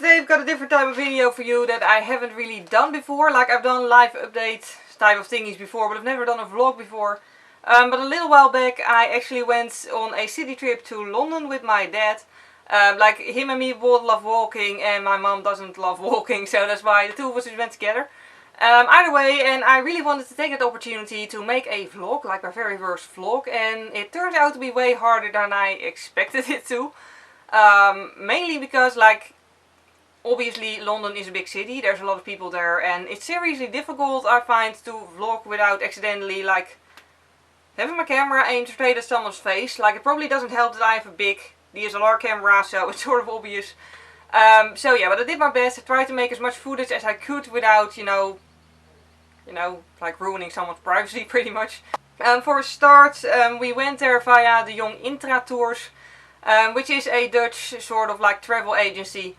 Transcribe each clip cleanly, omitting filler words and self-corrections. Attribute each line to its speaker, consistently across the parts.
Speaker 1: today I've got a different type of video for you that I haven't really done before. Like, I've done live update type of thingies before, but I've never done a vlog before. But a little while back I actually went on a city trip to London with my dad. Like, him and me both love walking and my mom doesn't love walking, so that's why the two of us just went together. Either way, and I really wanted to take that opportunity to make a vlog, like my very first vlog, and it turned out to be way harder than I expected it to. Mainly because, like, obviously London is a big city, there's a lot of people there, and it's seriously difficult, I find, to vlog without accidentally, like, having my camera aimed straight at someone's face. Like, it probably doesn't help that I have a big DSLR camera, so it's sort of obvious. So yeah, but I did my best. I tried to make as much footage as I could without, you know, like ruining someone's privacy pretty much. For a start, we went there via the Jong Intra tours, which is a Dutch sort of like travel agency.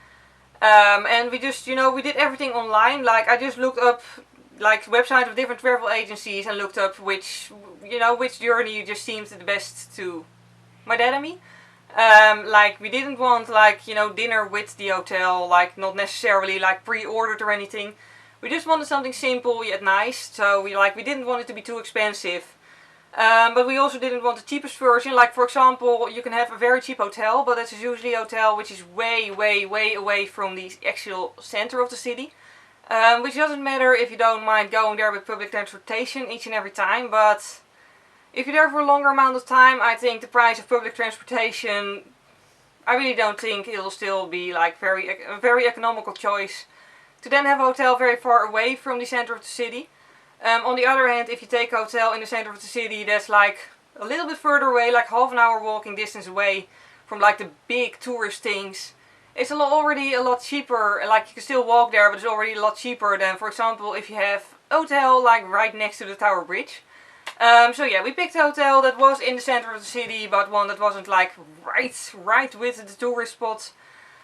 Speaker 1: And we just, we did everything online. Like, I just looked up like websites of different travel agencies and looked up which journey just seemed the best to my dad and me. Like, we didn't want, like, dinner with the hotel, like, not necessarily like pre-ordered or anything. We just wanted something simple yet nice, so we didn't want it to be too expensive. But we also didn't want the cheapest version. Like, for example, you can have a very cheap hotel, but that's usually a hotel which is way away from the actual center of the city. Which doesn't matter if you don't mind going there with public transportation each and every time, but if you're there for a longer amount of time, I think the price of public transportation, I really don't think it'll still be like a very economical choice to then have a hotel very far away from the center of the city. On the other hand, if you take a hotel in the center of the city that's like a little bit further away, like half an hour walking distance away from like the big tourist things, it's already a lot cheaper. Like, you can still walk there, but it's already a lot cheaper than, for example, if you have a hotel like right next to the Tower Bridge. So yeah, we picked a hotel that was in the center of the city, but one that wasn't like right with the tourist spots.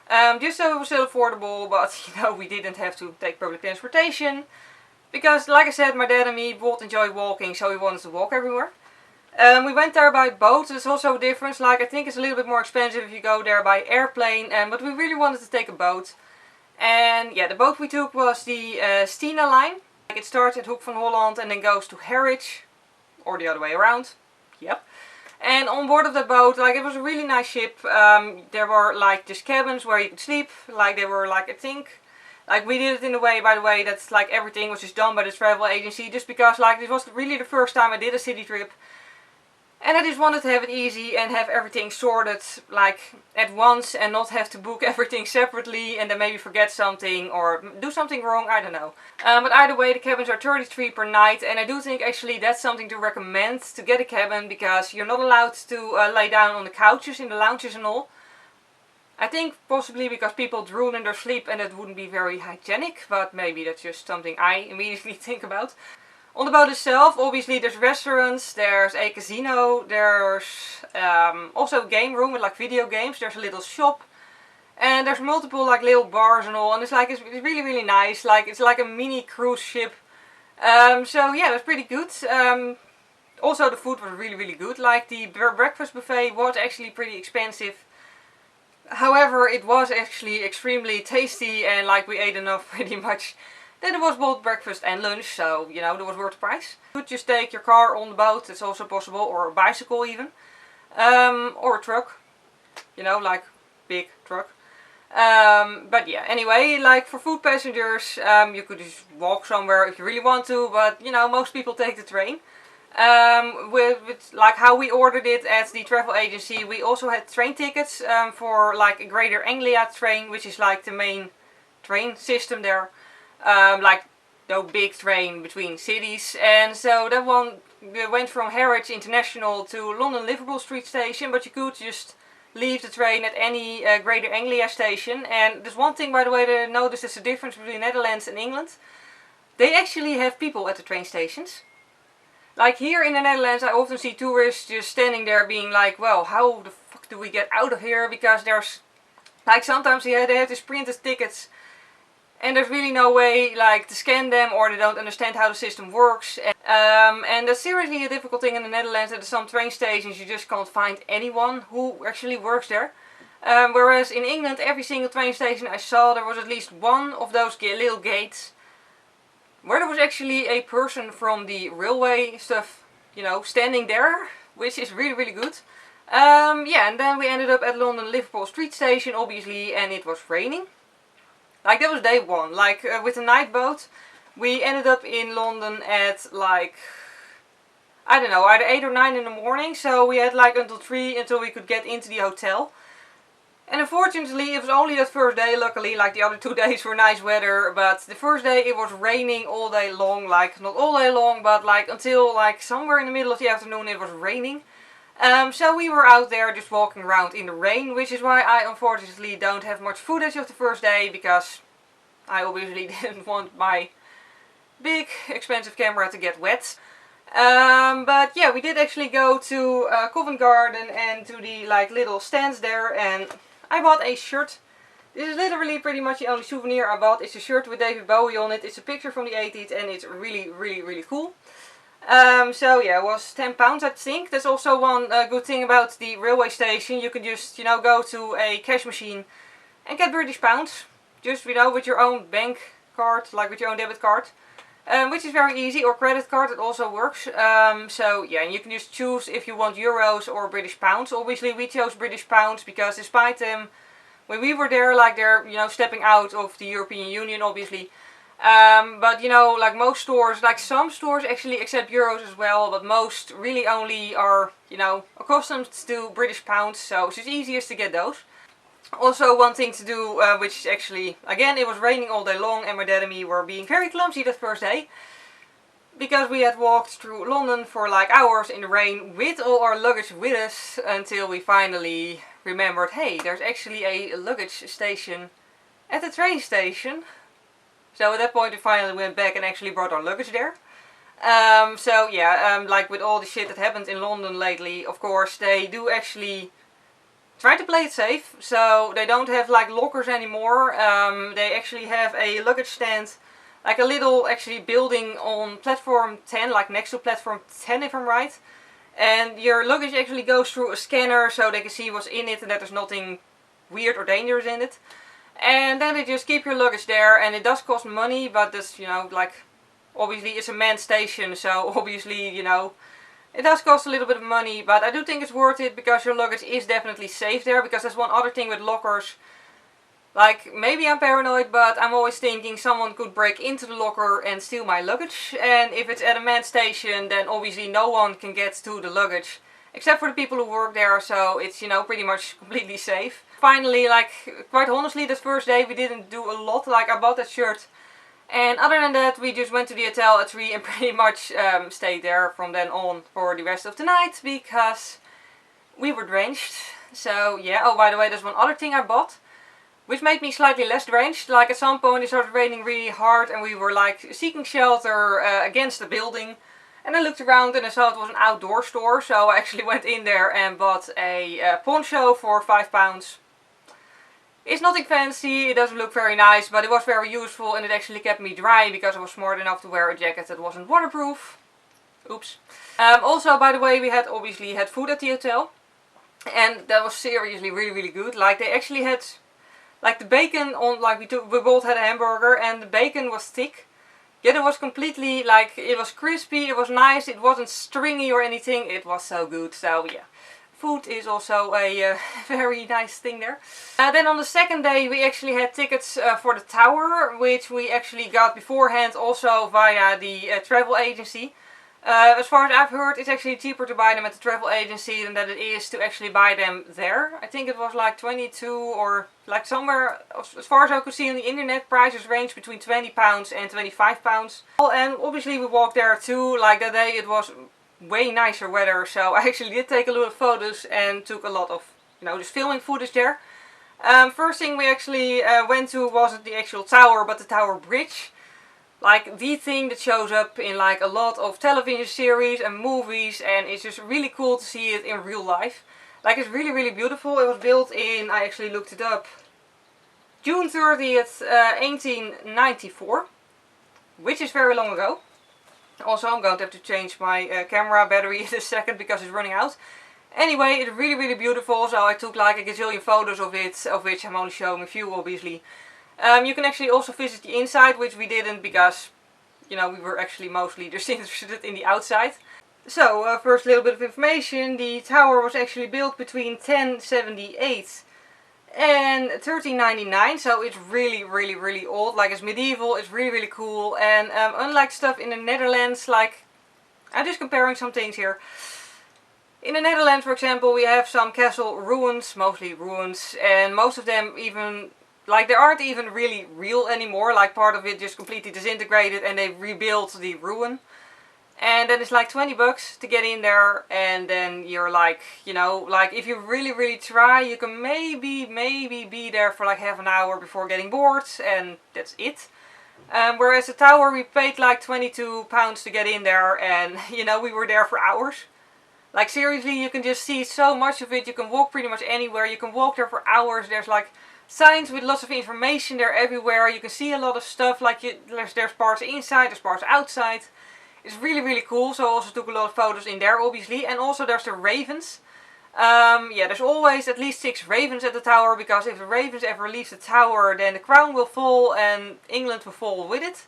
Speaker 1: Just so it was still affordable, but we didn't have to take public transportation. Because, like I said, my dad and me both enjoy walking, so we wanted to walk everywhere. We went there by boat. There's also a difference. Like, I think it's a little bit more expensive if you go there by airplane, but we really wanted to take a boat. And yeah, the boat we took was the Stena line. Like, it starts at Hoek van Holland and then goes to Harwich, or the other way around. Yep. And on board of the boat, like, it was a really nice ship. There were like just cabins where you could sleep. Like, they were like, I think, like, we did it in a way, by the way, that's like everything was just done by the travel agency, just because, like, this was really the first time I did a city trip. And I just wanted to have it easy and have everything sorted, like, at once, and not have to book everything separately and then maybe forget something or do something wrong, I don't know. But either way, the cabins are 33 per night, and I do think actually that's something to recommend, to get a cabin, because you're not allowed to lay down on the couches in the lounges and all. I think possibly because people drool in their sleep and that wouldn't be very hygienic, but maybe that's just something I immediately think about. On the boat itself, obviously there's restaurants, there's a casino, there's also a game room with like video games, there's a little shop, and there's multiple like little bars and all, and it's really nice. Like, it's like a mini cruise ship. So yeah, that's pretty good. Also the food was really good. Like, the breakfast buffet was actually pretty expensive. However, it was actually extremely tasty, and like, we ate enough pretty much that it was both breakfast and lunch, so that was worth the price. You could just take your car on the boat, that's also possible, or a bicycle even. Or a truck, like big truck. But yeah, anyway, like, for food passengers, you could just walk somewhere if you really want to, but most people take the train. With like how we ordered it at the travel agency, we also had train tickets for like a Greater Anglia train, which is like the main train system there. Like no big train between cities, and so that one went from Harwich International to London Liverpool Street Station, but you could just leave the train at any Greater Anglia station. And there's one thing, by the way, that I noticed is the difference between Netherlands and England. They actually have people at the train stations. Like, here in the Netherlands I often see tourists just standing there being like, well, how the fuck do we get out of here? Because there's, like, sometimes they have these printed tickets and there's really no way, like, to scan them, or they don't understand how the system works. And that's seriously a difficult thing in the Netherlands, that at some train stations you just can't find anyone who actually works there. Whereas in England, every single train station I saw, there was at least one of those little gates where there was actually a person from the railway stuff, you know, standing there, which is really, really good. Yeah, and then we ended up at London Liverpool Street Station, obviously, and it was raining. Like, that was day one. Like, with the night boat, we ended up in London at, like, I don't know, either 8 or 9 in the morning. So we had, like, until 3 until we could get into the hotel. And unfortunately, it was only that first day, luckily. Like, the other 2 days were nice weather. But the first day, it was raining all day long. Like, not all day long, but, like, until, like, somewhere in the middle of the afternoon, it was raining. So we were out there just walking around in the rain, which is why I unfortunately don't have much footage of the first day, because I obviously didn't want my big expensive camera to get wet. But yeah, we did actually go to Covent Garden and to the like little stands there, and I bought a shirt. This is literally pretty much the only souvenir I bought. It's a shirt with David Bowie on it. It's a picture from the 80s and it's really, really, really cool. So yeah, it was £10 I think. That's also one good thing about the railway station. You can just, you know, go to a cash machine and get British pounds. Just, you know, with your own bank card, like with your own debit card. Which is very easy, or credit card, it also works. So yeah, and you can just choose if you want euros or British pounds. Obviously we chose British pounds because despite them, when we were there, like they're, you know, stepping out of the European Union obviously. But you know, like most stores, like some stores actually accept euros as well, but most really only are, you know, accustomed to British pounds, so it's just easiest to get those. Also one thing to do, which is actually, again, it was raining all day long and my dad and me were being very clumsy that first day. Because we had walked through London for like hours in the rain with all our luggage with us until we finally remembered, hey, there's actually a luggage station at the train station. So at that point we finally went back and actually brought our luggage there. So yeah, like with all the shit that happened in London lately, of course, they do actually try to play it safe. So they don't have like lockers anymore. They actually have a luggage stand, like a little actually building on platform 10, like next to platform 10 if I'm right. And your luggage actually goes through a scanner so they can see what's in it and that there's nothing weird or dangerous in it. And then they just keep your luggage there, and it does cost money, but that's, you know, like, obviously it's a manned station, so obviously, you know, it does cost a little bit of money, but I do think it's worth it because your luggage is definitely safe there, because that's one other thing with lockers. Like, maybe I'm paranoid, but I'm always thinking someone could break into the locker and steal my luggage, and if it's at a manned station, then obviously no one can get to the luggage, except for the people who work there, so it's, you know, pretty much completely safe. Finally, like, quite honestly, that first day we didn't do a lot. Like, I bought that shirt, and other than that we just went to the hotel at 3 and pretty much stayed there from then on for the rest of the night because we were drenched. So yeah, oh by the way, there's one other thing I bought which made me slightly less drenched. Like, at some point it started raining really hard and we were like seeking shelter against the building. And I looked around and I saw it was an outdoor store, so I actually went in there and bought a poncho for £5. It's nothing fancy, it doesn't look very nice, but it was very useful and it actually kept me dry because I was smart enough to wear a jacket that wasn't waterproof. Oops. Also, by the way, we had obviously had food at the hotel. And that was seriously really, really good. Like, they actually had, like, the bacon on, like, we both had a hamburger and the bacon was thick. Yet it was completely, like, it was crispy, it was nice, it wasn't stringy or anything. It was so good, so yeah. Food is also a very nice thing there. Then on the second day we actually had tickets for the tower, which we actually got beforehand also via the travel agency. As far as I've heard, it's actually cheaper to buy them at the travel agency than that it is to actually buy them there. I think it was like 22 or like somewhere, as far as I could see on the internet, prices range between £20 and £25. And obviously we walked there too. Like, that day it was way nicer weather, so I actually did take a lot of photos and took a lot of, you know, just filming footage there. First thing we actually went to wasn't the actual tower, but the tower bridge. Like, the thing that shows up in like a lot of television series and movies, and it's just really cool to see it in real life. Like, it's really, really beautiful. It was built in, I actually looked it up, June 30th, 1894, which is very long ago. Also, I'm going to have to change my camera battery in a second because it's running out. Anyway, it's really beautiful, so I took like a gazillion photos of it, of which I'm only showing a few obviously. You can actually also visit the inside, which we didn't because, you know, we were actually mostly just interested in the outside. So, first a little bit of information. The tower was actually built between 1078 and 1399, so it's really old. Like, it's medieval, it's really cool. And unlike stuff in the Netherlands, like, I'm just comparing some things here. In the Netherlands, for example, we have some castle ruins, mostly ruins, and most of them even, like, they aren't even really real anymore. Like, part of it just completely disintegrated and they rebuilt the ruin. And then it's like 20 bucks to get in there, and then you're like, you know, like if you really try, you can maybe be there for like half an hour before getting bored, and that's it. Whereas the tower, we paid like £22 to get in there, and you know, we were there for hours. Like seriously, you can just see so much of it. You can walk pretty much anywhere. You can walk there for hours. There's like signs with lots of information there everywhere. You can see a lot of stuff. Like there's parts inside, there's parts outside. It's really cool. So I also took a lot of photos in there, obviously. And also there's the ravens. Yeah, there's always at least 6 ravens at the tower, because if the ravens ever leave the tower, then the crown will fall and England will fall with it.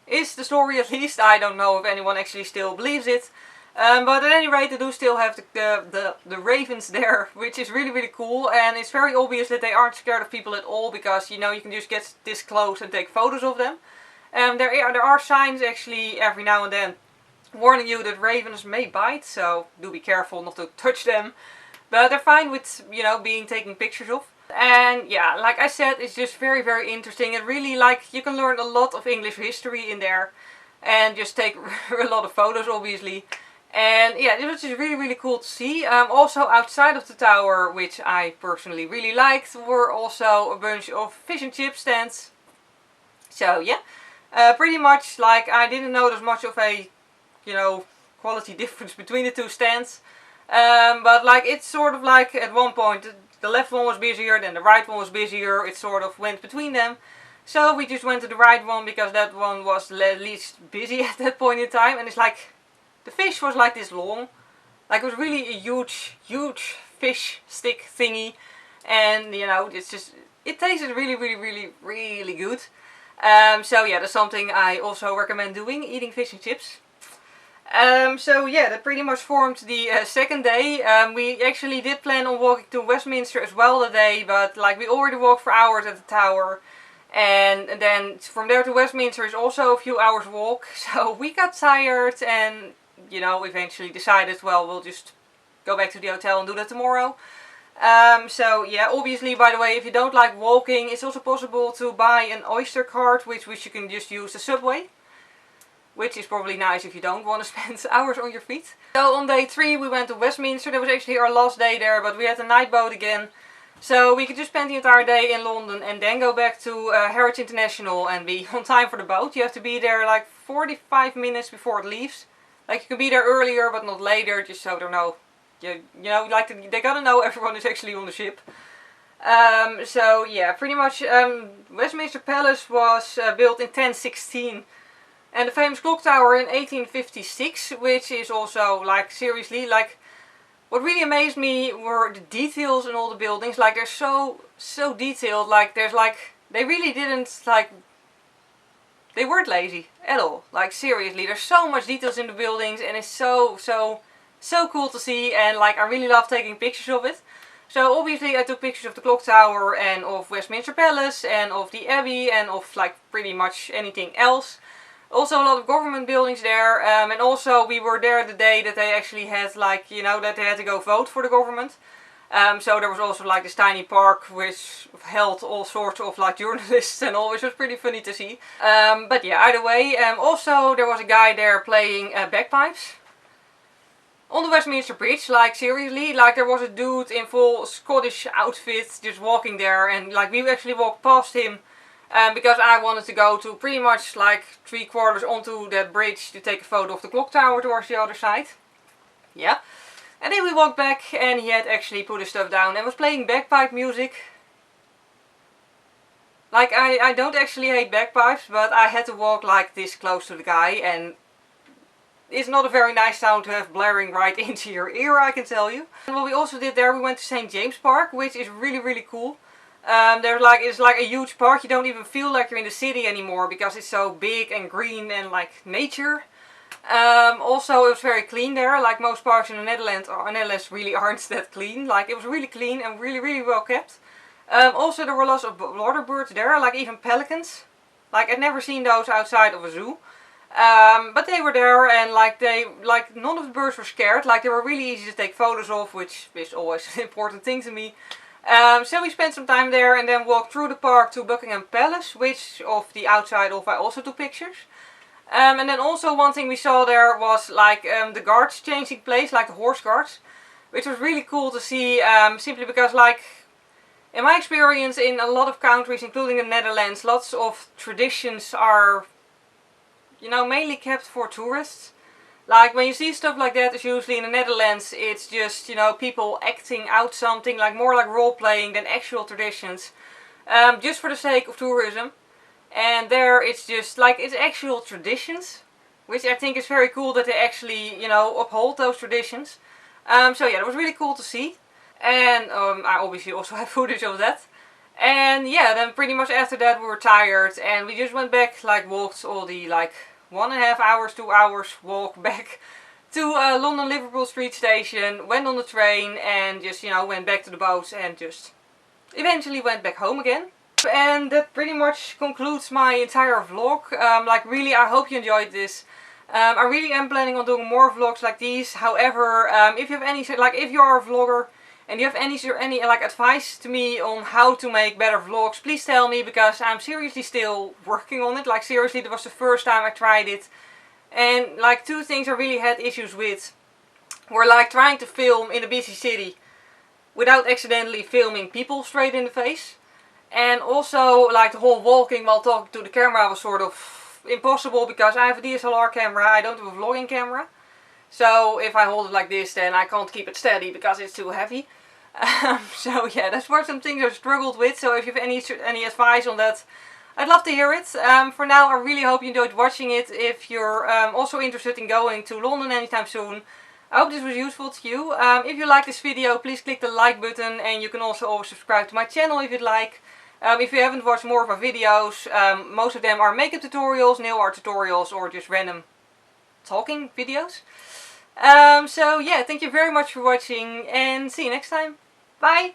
Speaker 1: Is the story, at least. I don't know if anyone actually still believes it. But at any rate, they do still have the ravens there, which is really cool. And it's very obvious that they aren't scared of people at all, because, you know, you can just get this close and take photos of them. There are signs actually every now and then warning you that ravens may bite, so do be careful not to touch them. But they're fine with, you know, being taken pictures of. And yeah, like I said, it's just very interesting. And really, like, you can learn a lot of English history in there. And just take a lot of photos, obviously. And yeah, it was just really cool to see. Also outside of the tower, which I personally really liked, were also a bunch of fish and chip stands. So yeah, pretty much like I didn't notice much of a, you know, quality difference between the two stands. But like it's sort of like at one point the left one was busier, then the right one was busier. It sort of went between them. So we just went to the right one because that one was least busy at that point in time. And it's like, the fish was like this long. Like it was really a huge fish stick thingy. And you know, it's just, it tasted really good. So yeah, that's something I also recommend doing, eating fish and chips. So yeah, that pretty much formed the second day. We actually did plan on walking to Westminster as well today, but like we already walked for hours at the tower. And then from there to Westminster is also a few hours walk. So we got tired and, you know, eventually decided, well, we'll just go back to the hotel and do that tomorrow. So yeah, obviously, by the way, if you don't like walking, it's also possible to buy an Oyster card, which you can just use the subway. Which is probably nice if you don't want to spend hours on your feet. So on day 3 we went to Westminster. That was actually our last day there, but we had a night boat again. So we could just spend the entire day in London and then go back to Harwich International and be on time for the boat. You have to be there like 45 minutes before it leaves. Like you can be there earlier but not later, just so they know. You know, like they gotta know everyone is actually on the ship. So yeah, pretty much Westminster Palace was built in 1016. And the famous clock tower in 1856, which is also, like, seriously, like, what really amazed me were the details in all the buildings. Like, they're so detailed. Like, there's like, they really didn't, like, they weren't lazy at all. Like, seriously, there's so much details in the buildings, and it's so cool to see. And like, I really love taking pictures of it. So obviously I took pictures of the clock tower and of Westminster Palace and of the Abbey and of like pretty much anything else. Also a lot of government buildings there, and also we were there the day that they actually had, like, you know, that they had to go vote for the government. So there was also like this tiny park which held all sorts of like journalists and all, which was pretty funny to see. But yeah, either way, also there was a guy there playing bagpipes on the Westminster Bridge. Like seriously, like there was a dude in full Scottish outfit just walking there, and like we actually walked past him. Because I wanted to go to pretty much like 3/4 onto that bridge to take a photo of the clock tower towards the other side. Yeah. And then we walked back and he had actually put his stuff down and was playing bagpipe music. Like I don't actually hate bagpipes, but I had to walk like this close to the guy, and is not a very nice sound to have blaring right into your ear, I can tell you. And what we also did there, we went to St. James Park, which is really cool. It's like a huge park. You don't even feel like you're in the city anymore because it's so big and green and like nature. Also, it was very clean there. Like most parks in the Netherlands really aren't that clean. Like it was really clean and really well kept. Also, there were lots of water birds there, like even pelicans. Like I'd never seen those outside of a zoo. But they were there, and like none of the birds were scared. Like they were really easy to take photos of, which is always an important thing to me. So we spent some time there and then walked through the park to Buckingham Palace, which of the outside of I also took pictures. And then also one thing we saw there was like the guards changing place, like the horse guards, which was really cool to see, simply because like in my experience in a lot of countries, including the Netherlands, lots of traditions are, you know, mainly kept for tourists. Like when you see stuff like that, it's usually in the Netherlands, it's just, you know, people acting out something, like more like role playing than actual traditions, just for the sake of tourism. And there it's just like, it's actual traditions, which I think is very cool that they actually, you know, uphold those traditions. So yeah, it was really cool to see. And I obviously also have footage of that. And yeah, then pretty much after that we were tired and we just went back, like walked all the like 1.5 hours, 2 hours walk back to London Liverpool Street Station, went on the train and just, you know, went back to the boat and just eventually went back home again. And that pretty much concludes my entire vlog. Like really, I hope you enjoyed this. I really am planning on doing more vlogs like these. However, if you have any, like if you are a vlogger and you have any like advice to me on how to make better vlogs, please tell me, because I'm seriously still working on it. Like seriously, it was the first time I tried it. And like two things I really had issues with were like trying to film in a busy city without accidentally filming people straight in the face. And also like the whole walking while talking to the camera was sort of impossible because I have a DSLR camera, I don't have a vlogging camera. So if I hold it like this, then I can't keep it steady because it's too heavy. So yeah, that's were some things I struggled with. So if you have any advice on that, I'd love to hear it. For now, I really hope you enjoyed watching it. If you're also interested in going to London anytime soon, I hope this was useful to you. If you like this video, please click the like button, and you can also always subscribe to my channel if you'd like. If you haven't watched more of my videos, most of them are makeup tutorials, nail art tutorials, or just random talking videos. So yeah, thank you very much for watching and see you next time. Bye!